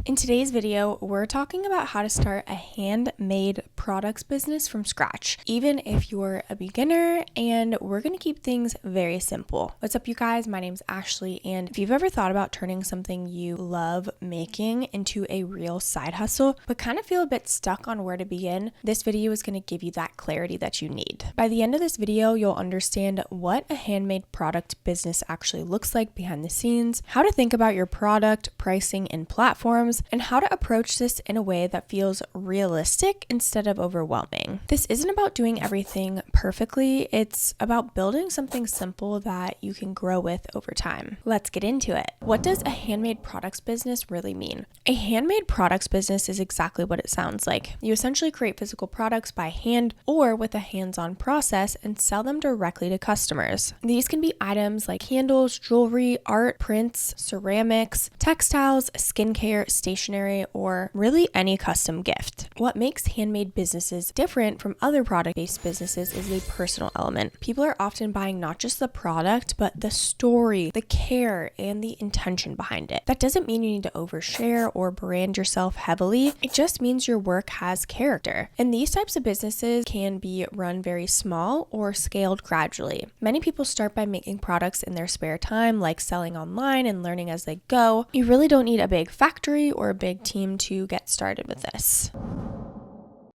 In today's video, we're talking about how to start a handmade products business from scratch, even if you're a beginner, and we're going to keep things very simple. What's up, you guys? My name's Ashley, and if you've ever thought about turning something you love making into a real side hustle, but kind of feel a bit stuck on where to begin, this video is going to give you that clarity that you need. By the end of this video, you'll understand what a handmade product business actually looks like behind the scenes, how to think about your product, pricing, and platforms, and how to approach this in a way that feels realistic instead of overwhelming. This isn't about doing everything perfectly, it's about building something simple that you can grow with over time. Let's get into it. What does a handmade products business really mean? A handmade products business is exactly what it sounds like. You essentially create physical products by hand or with a hands-on process and sell them directly to customers. These can be items like candles, jewelry, art, prints, ceramics, textiles, skincare, stationery, or really any custom gift. What makes handmade businesses different from other product-based businesses is the personal element. People are often buying not just the product, but the story, the care, and the intention behind it. That doesn't mean you need to overshare or brand yourself heavily. It just means your work has character. And these types of businesses can be run very small or scaled gradually. Many people start by making products in their spare time, like selling online and learning as they go. You really don't need a big factory or a big team to get started with this.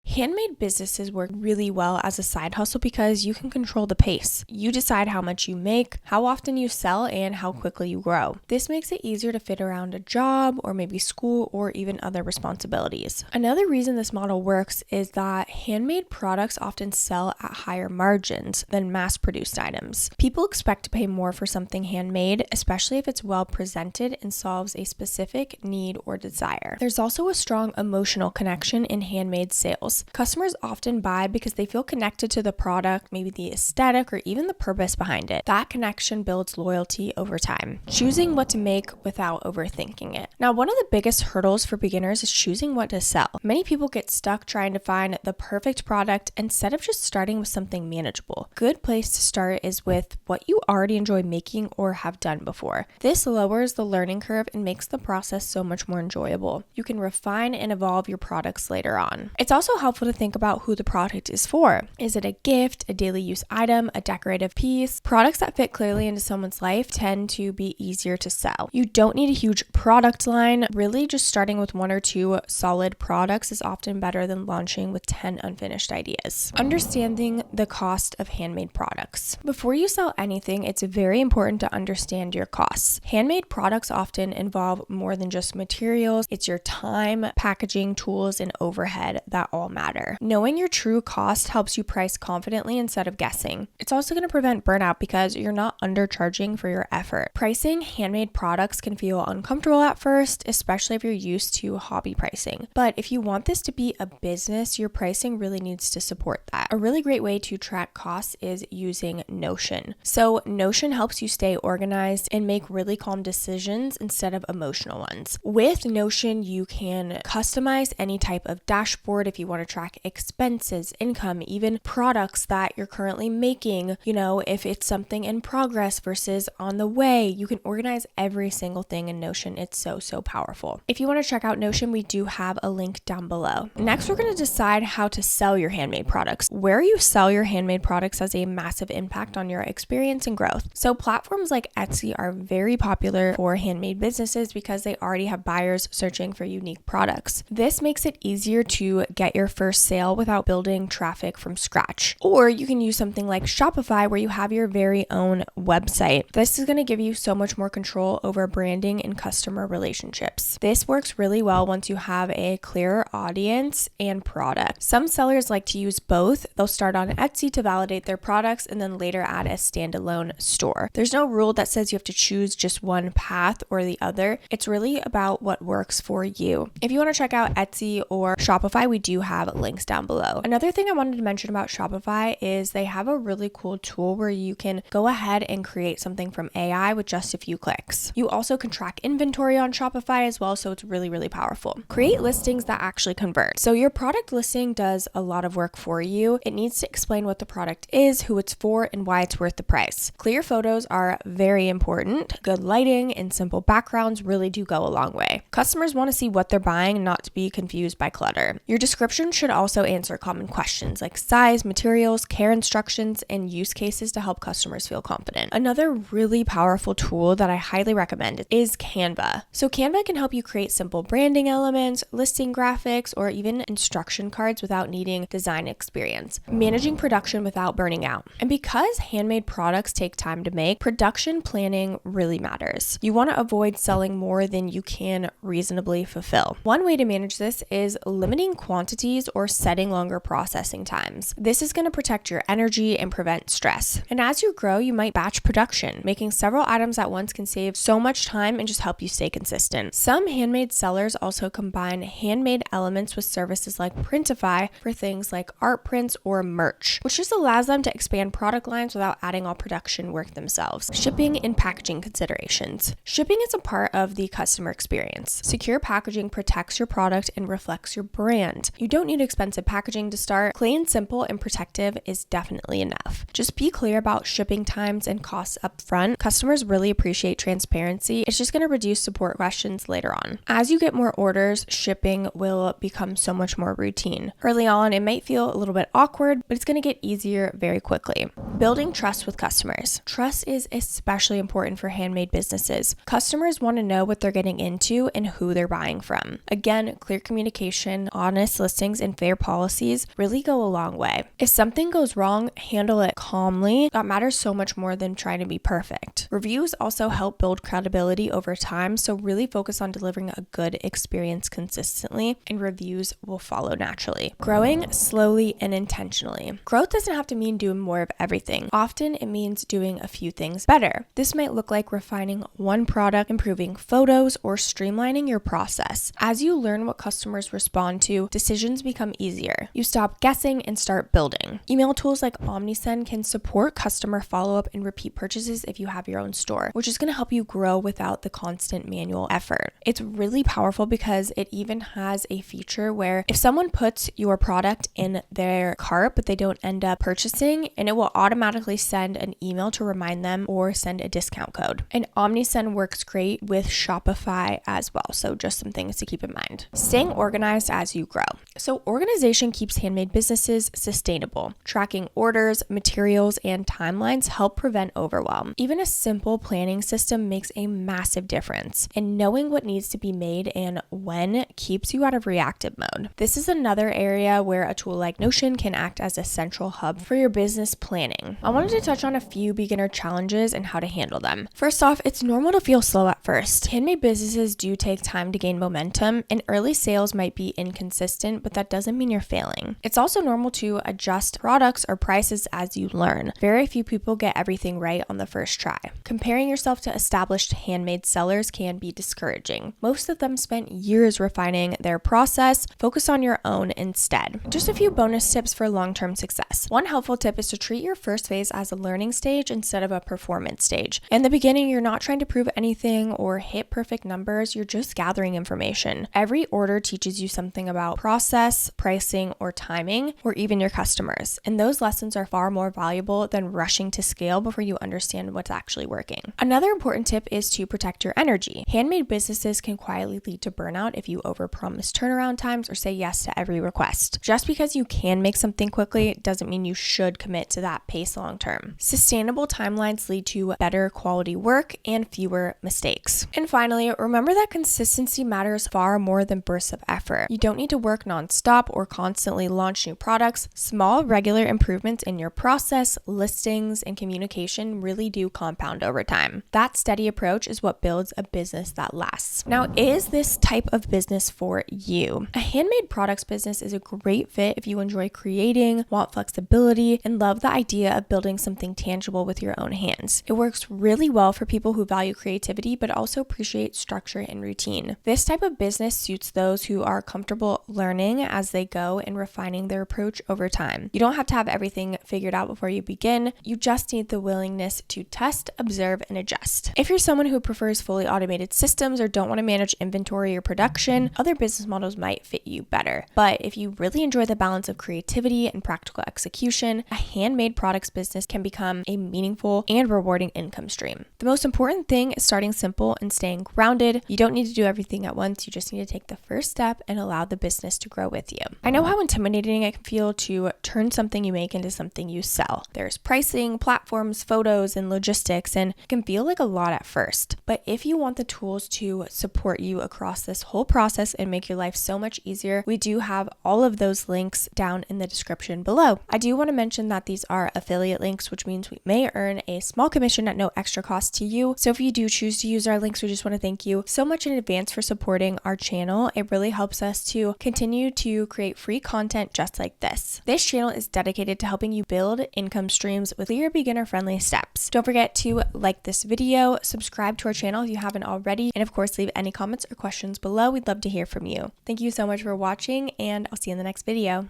Handmade businesses work really well as a side hustle because you can control the pace. You decide how much you make, how often you sell, and how quickly you grow. This makes it easier to fit around a job or maybe school or even other responsibilities. Another reason this model works is that handmade products often sell at higher margins than mass-produced items. People expect to pay more for something handmade, especially if it's well presented and solves a specific need or desire. There's also a strong emotional connection in handmade sales. Customers often buy because they feel connected to the product, maybe the aesthetic or even the purpose behind it. That connection builds loyalty over time. Choosing what to make without overthinking it. Now, one of the biggest hurdles for beginners is choosing what to sell. Many people get stuck trying to find the perfect product instead of just starting with something manageable. A good place to start is with what you already enjoy making or have done before. This lowers the learning curve and makes the process so much more enjoyable. You can refine and evolve your products later on. It's also helpful to think about who the product is for. Is it a gift, a daily use item, a decorative piece? Products that fit clearly into someone's life tend to be easier to sell. You don't need a huge product line. Really, just starting with 1 or 2 solid products is often better than launching with 10 unfinished ideas. Understanding the cost of handmade products. Before you sell anything, it's very important to understand your costs. Handmade products often involve more than just materials. It's your time, packaging, tools, and overhead that all matter. Knowing your true cost helps you price confidently instead of guessing. It's also going to prevent burnout because you're not undercharging for your effort. Pricing handmade products can feel uncomfortable at first, especially if you're used to hobby pricing. But if you want this to be a business, your pricing really needs to support that. A really great way to track costs is using Notion. So Notion helps you stay organized and make really calm decisions instead of emotional ones. With Notion, you can customize any type of dashboard if you want to track expenses, income, even products that you're currently making. If it's something in progress versus on the way, you can organize every single thing in Notion. It's so powerful. If you want to check out Notion, we do have a link down below. Next, we're going to decide how to sell your handmade products. Where you sell your handmade products has a massive impact on your experience and growth. So platforms like Etsy are very popular for handmade businesses because they already have buyers searching for unique products. This makes it easier to get your first sale without building traffic from scratch. Or you can use something like Shopify where you have your very own website. This is going to give you so much more control over branding and customer relationships. This works really well once you have a clearer audience and product. Some sellers like to use both. They'll start on Etsy to validate their products and then later add a standalone store. There's no rule that says you have to choose just one path or the other. It's really about what works for you. If you want to check out Etsy or Shopify, we do have have links down below. Another thing I wanted to mention about Shopify is they have a really cool tool where you can go ahead and create something from AI with just a few clicks. You also can track inventory on Shopify as well, so it's really, really powerful. Create listings that actually convert. So your product listing does a lot of work for you. It needs to explain what the product is, who it's for, and why it's worth the price. Clear photos are very important. Good lighting and simple backgrounds really do go a long way. Customers want to see what they're buying, not to be confused by clutter. Your description should also answer common questions like size, materials, care instructions, and use cases to help customers feel confident. Another really powerful tool that I highly recommend is Canva. So Canva can help you create simple branding elements, listing graphics, or even instruction cards without needing design experience. Managing production without burning out. And because handmade products take time to make, production planning really matters. You want to avoid selling more than you can reasonably fulfill. One way to manage this is limiting quantities or setting longer processing times. This is going to protect your energy and prevent stress. And as you grow, you might batch production. Making several items at once can save so much time and just help you stay consistent. Some handmade sellers also combine handmade elements with services like Printify for things like art prints or merch, which just allows them to expand product lines without adding all production work themselves. Shipping and packaging considerations. Shipping is a part of the customer experience. Secure packaging protects your product and reflects your brand. You don't need expensive packaging to start. Clean, simple, and protective is definitely enough. Just be clear about shipping times and costs up front. Customers really appreciate transparency. It's just going to reduce support questions later on. As you get more orders, shipping will become so much more routine. Early on, it might feel a little bit awkward, but it's going to get easier very quickly. Building trust with customers. Trust is especially important for handmade businesses. Customers want to know what they're getting into and who they're buying from. Again, clear communication, honest listings, and fair policies really go a long way. If something goes wrong, handle it calmly. That matters so much more than trying to be perfect. Reviews also help build credibility over time, so really focus on delivering a good experience consistently, and reviews will follow naturally. Growing slowly and intentionally. Growth doesn't have to mean doing more of everything. Often it means doing a few things better. This might look like refining one product, improving photos, or streamlining your process. As you learn what customers respond to, decisions become easier. You stop guessing and start building. Email tools like OmniSend can support customer follow-up and repeat purchases if you have your own store, which is going to help you grow without the constant manual effort. It's really powerful because it even has a feature where if someone puts your product in their cart but they don't end up purchasing, and it will automatically send an email to remind them or send a discount code. And OmniSend works great with Shopify as well, so just some things to keep in mind. Staying organized as you grow. So organization keeps handmade businesses sustainable. Tracking orders, materials, and timelines help prevent overwhelm. Even a simple planning system makes a massive difference, and knowing what needs to be made and when keeps you out of reactive mode. This is another area where a tool like Notion can act as a central hub for your business planning. I wanted to touch on a few beginner challenges and how to handle them. First off, it's normal to feel slow at first. Handmade businesses do take time to gain momentum, and early sales might be inconsistent, but that doesn't mean you're failing. It's also normal to adjust products or prices as you learn. Very few people get everything right on the first try. Comparing yourself to established handmade sellers can be discouraging. Most of them spent years refining their process. Focus on your own instead. Just a few bonus tips for long-term success. One helpful tip is to treat your first phase as a learning stage instead of a performance stage. In the beginning, you're not trying to prove anything or hit perfect numbers. You're just gathering information. Every order teaches you something about process, pricing, or timing, or even your customers. And those lessons are far more valuable than rushing to scale before you understand what's actually working. Another important tip is to protect your energy. Handmade businesses can quietly lead to burnout if you overpromise turnaround times or say yes to every request. Just because you can make something quickly doesn't mean you should commit to that pace long term. Sustainable timelines lead to better quality work and fewer mistakes. And finally, remember that consistency matters far more than bursts of effort. You don't need to work nonstop or constantly launch new products. Small, regular improvements in your process, listings, and communication really do compound over time. That steady approach is what builds a business that lasts. Now, is this type of business for you? A handmade products business is a great fit if you enjoy creating, want flexibility, and love the idea of building something tangible with your own hands. It works really well for people who value creativity but also appreciate structure and routine. This type of business suits those who are comfortable learning as they go and refining their approach over time. You don't have to have everything figured out before you begin. You just need the willingness to test, observe, and adjust. If you're someone who prefers fully automated systems or don't want to manage inventory or production, other business models might fit you better. But if you really enjoy the balance of creativity and practical execution, a handmade products business can become a meaningful and rewarding income stream. The most important thing is starting simple and staying grounded. You don't need to do everything at once. You just need to take the first step and allow the business to grow with you. I know how intimidating it can feel to turn something you make into something you sell. There's pricing, platforms, photos, and logistics, and it can feel like a lot at first. But if you want the tools to support you across this whole process and make your life so much easier, we do have all of those links down in the description below. I do want to mention that these are affiliate links, which means we may earn a small commission at no extra cost to you. So if you do choose to use our links, we just want to thank you so much in advance for supporting our channel. It really helps us to continue to create free content just like this. This channel is dedicated to helping you build income streams with clear, beginner-friendly steps. Don't forget to like this video, subscribe to our channel if you haven't already, and of course, leave any comments or questions below. We'd love to hear from you. Thank you so much for watching, and I'll see you in the next video.